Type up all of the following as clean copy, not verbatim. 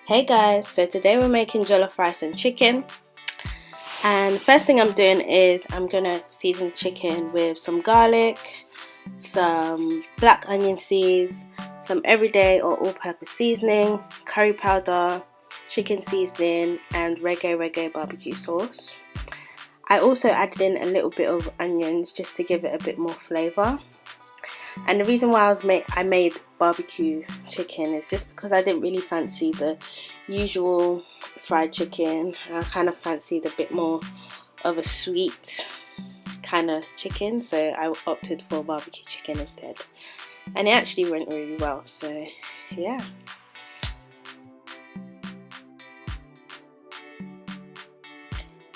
Hey guys, so today we're making jollof rice and chicken, and first thing I'm doing is I'm gonna season chicken with some garlic, some black onion seeds, some everyday or all-purpose seasoning, curry powder, chicken seasoning and reggae barbecue sauce. I also added in a little bit of onions just to give it a bit more flavour. And the reason why I made barbecue chicken is just because I didn't really fancy the usual fried chicken. I kind of fancied a bit more of a sweet kind of chicken, so I opted for barbecue chicken instead. And it actually went really well, so yeah.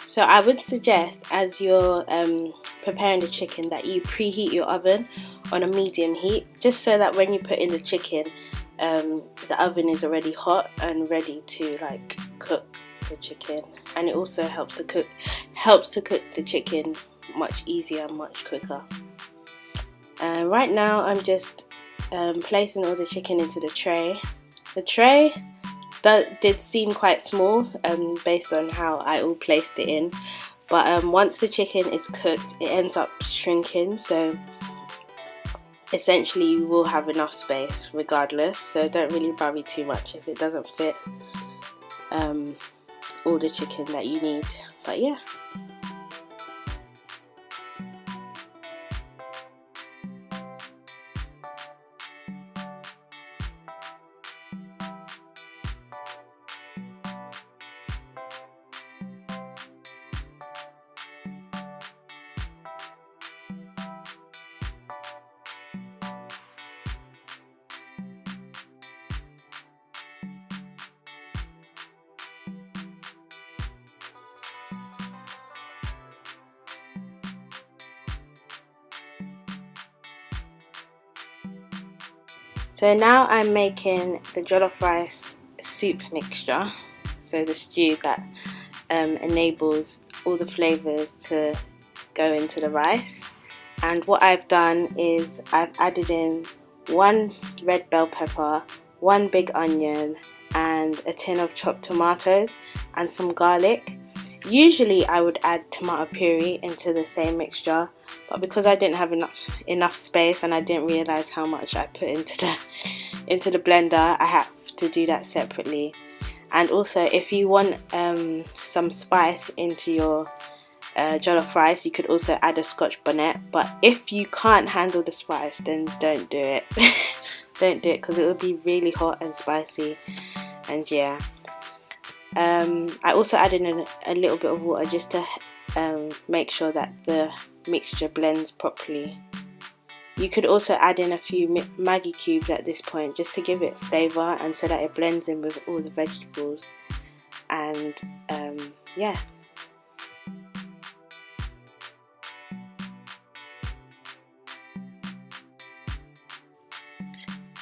So I would suggest, as you're preparing the chicken, that you preheat your oven on a medium heat, just so that when you put in the chicken, the oven is already hot and ready to like cook the chicken. And it also helps to cook the chicken much easier, much quicker. Right now I'm just placing all the chicken into the tray. The tray did seem quite small based on how I all placed it in, but once the chicken is cooked it ends up shrinking, so essentially you will have enough space regardless, so don't really worry too much if it doesn't fit all the chicken that you need. But yeah. So now I'm making the jollof rice soup mixture, so the stew that enables all the flavours to go into the rice. And what I've done is I've added in 1 red bell pepper, 1 big onion and a tin of chopped tomatoes and some garlic. Usually I would add tomato puree into the same mixture, but because I didn't have enough space and I didn't realise how much I put into the blender, I have to do that separately. And also, if you want some spice into your jollof rice, you could also add a scotch bonnet, but if you can't handle the spice, then don't do it. Don't do it, because it will be really hot and spicy. And yeah, I also added in a little bit of water just to make sure that the mixture blends properly. You could also add in a few Maggi cubes at this point just to give it flavour and so that it blends in with all the vegetables. And yeah.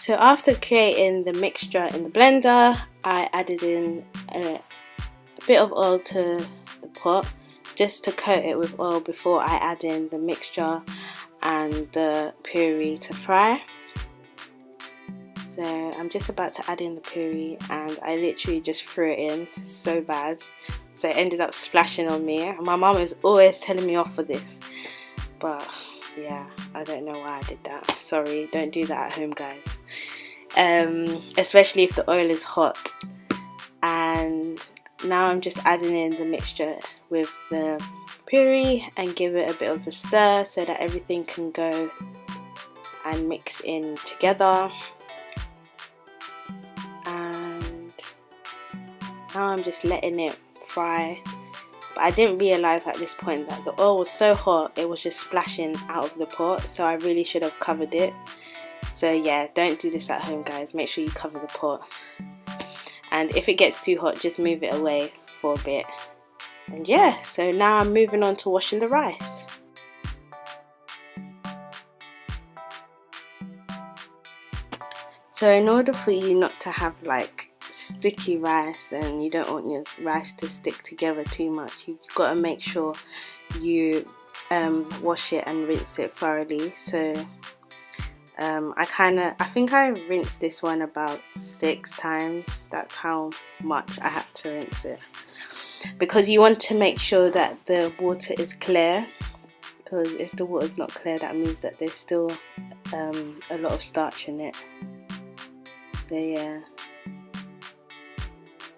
So after creating the mixture in the blender, I added in a bit of oil to the pot just to coat it with oil before I add in the mixture and the puree to fry. So I'm just about to add in the puree and I literally just threw it in so bad, so it ended up splashing on me. My mum is always telling me off for this, but yeah, I don't know why I did that. Sorry, don't do that at home, guys. Especially if the oil is hot. And now I'm just adding in the mixture with the puree and give it a bit of a stir so that everything can go and mix in together. And now I'm just letting it fry. But I didn't realise at this point that the oil was so hot it was just splashing out of the pot, so I really should have covered it. So yeah, don't do this at home, guys. Make sure you cover the pot. And if it gets too hot, just move it away for a bit. And yeah, so now I'm moving on to washing the rice. So in order for you not to have like sticky rice and you don't want your rice to stick together too much, you've got to make sure you wash it and rinse it thoroughly. So I think I rinsed this one about 6 times. That's how much I had to rinse it, because you want to make sure that the water is clear, because if the water is not clear, that means that there's still a lot of starch in it. So yeah,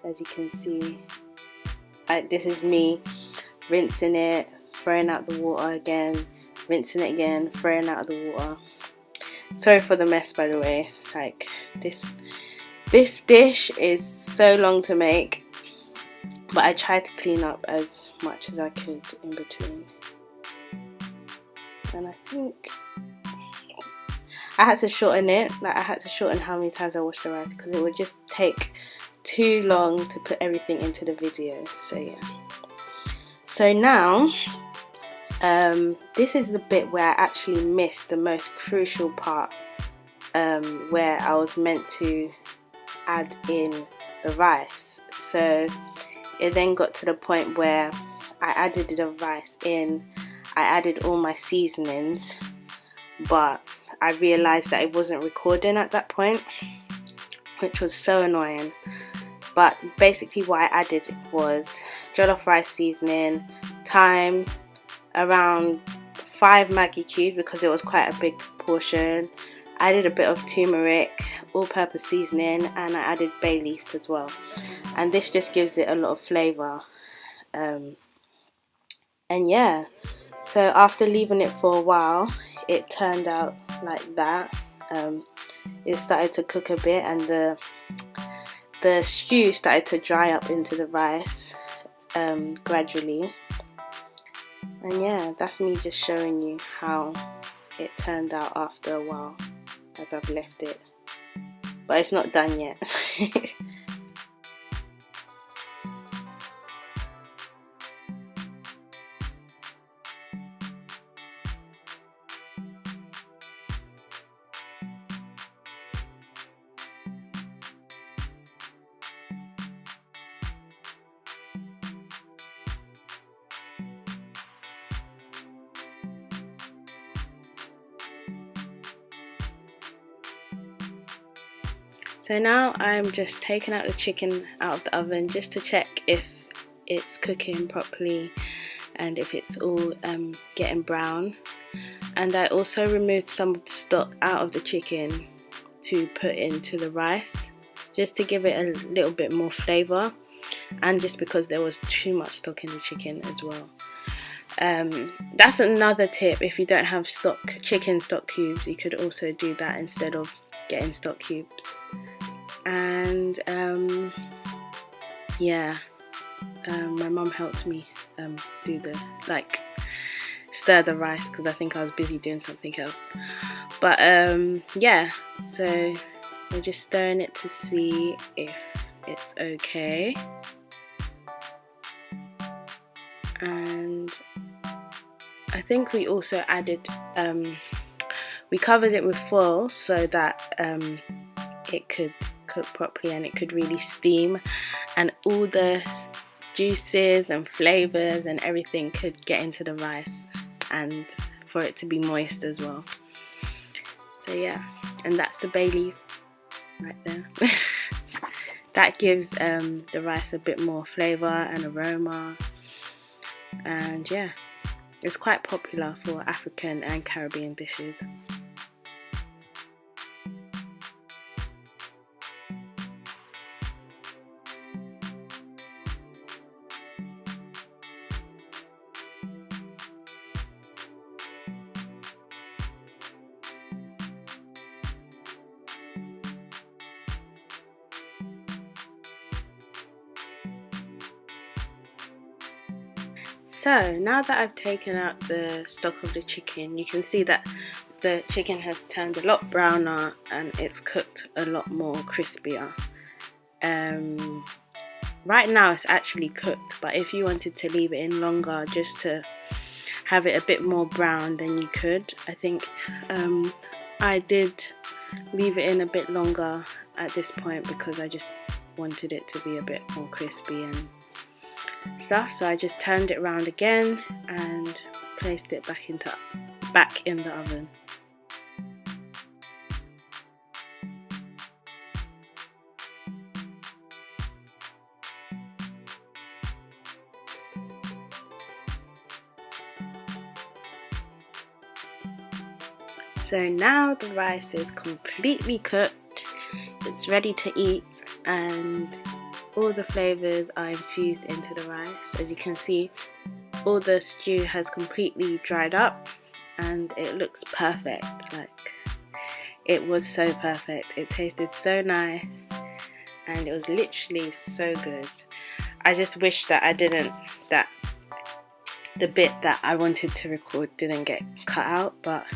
as you can see, this is me rinsing it, throwing out the water again, rinsing it again, throwing out the water. Sorry for the mess, by the way. Like, this dish is so long to make, but I tried to clean up as much as I could in between. And I think I had to shorten it. Like, I had to shorten how many times I washed the rice, because it would just take too long to put everything into the video. So yeah. So now, this is the bit where I actually missed the most crucial part, where I was meant to add in the rice. So it then got to the point where I added the rice in, I added all my seasonings, but I realised that it wasn't recording at that point, which was so annoying. But basically what I added was jollof rice seasoning, thyme, around 5 Maggi cubes because it was quite a big portion. I added a bit of turmeric, all-purpose seasoning, and I added bay leaves as well. And this just gives it a lot of flavour. And yeah, so after leaving it for a while, it turned out like that. It started to cook a bit, and the stew started to dry up into the rice gradually. And yeah, that's me just showing you how it turned out after a while, as I've left it. But it's not done yet. So now I'm just taking out the chicken out of the oven just to check if it's cooking properly and if it's all getting brown. And I also removed some of the stock out of the chicken to put into the rice, just to give it a little bit more flavour, and just because there was too much stock in the chicken as well. That's another tip. If you don't have chicken stock cubes, you could also do that instead of getting stock cubes. And yeah, my mum helped me do stir the rice, because I think I was busy doing something else. But yeah, so we're just stirring it to see if it's okay. And I think we also added, we covered it with foil so that it could cook properly and it could really steam, and all the juices and flavors and everything could get into the rice, and for it to be moist as well. So yeah, and that's the bay leaf right there. That gives the rice a bit more flavor and aroma, and yeah, it's quite popular for African and Caribbean dishes. So now that I've taken out the stock of the chicken, you can see that the chicken has turned a lot browner and it's cooked a lot more crispier. Right now it's actually cooked, but if you wanted to leave it in longer just to have it a bit more brown, then you could. I think I did leave it in a bit longer at this point because I just wanted it to be a bit more crispy and stuff. So I just turned it around again and placed it back in the oven. So now the rice is completely cooked, it's ready to eat, and all the flavours are infused into the rice. As you can see, all the stew has completely dried up and it looks perfect. Like, it was so perfect. It tasted so nice and it was literally so good. I just wish that that the bit that I wanted to record didn't get cut out, but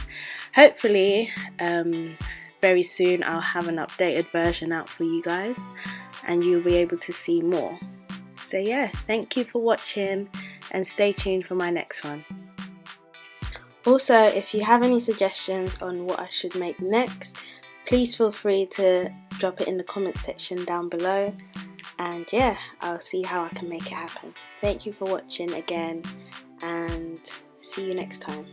hopefully very soon I'll have an updated version out for you guys and you'll be able to see more. So yeah, thank you for watching and stay tuned for my next one. Also, if you have any suggestions on what I should make next, please feel free to drop it in the comment section down below, and yeah, I'll see how I can make it happen. Thank you for watching again and see you next time.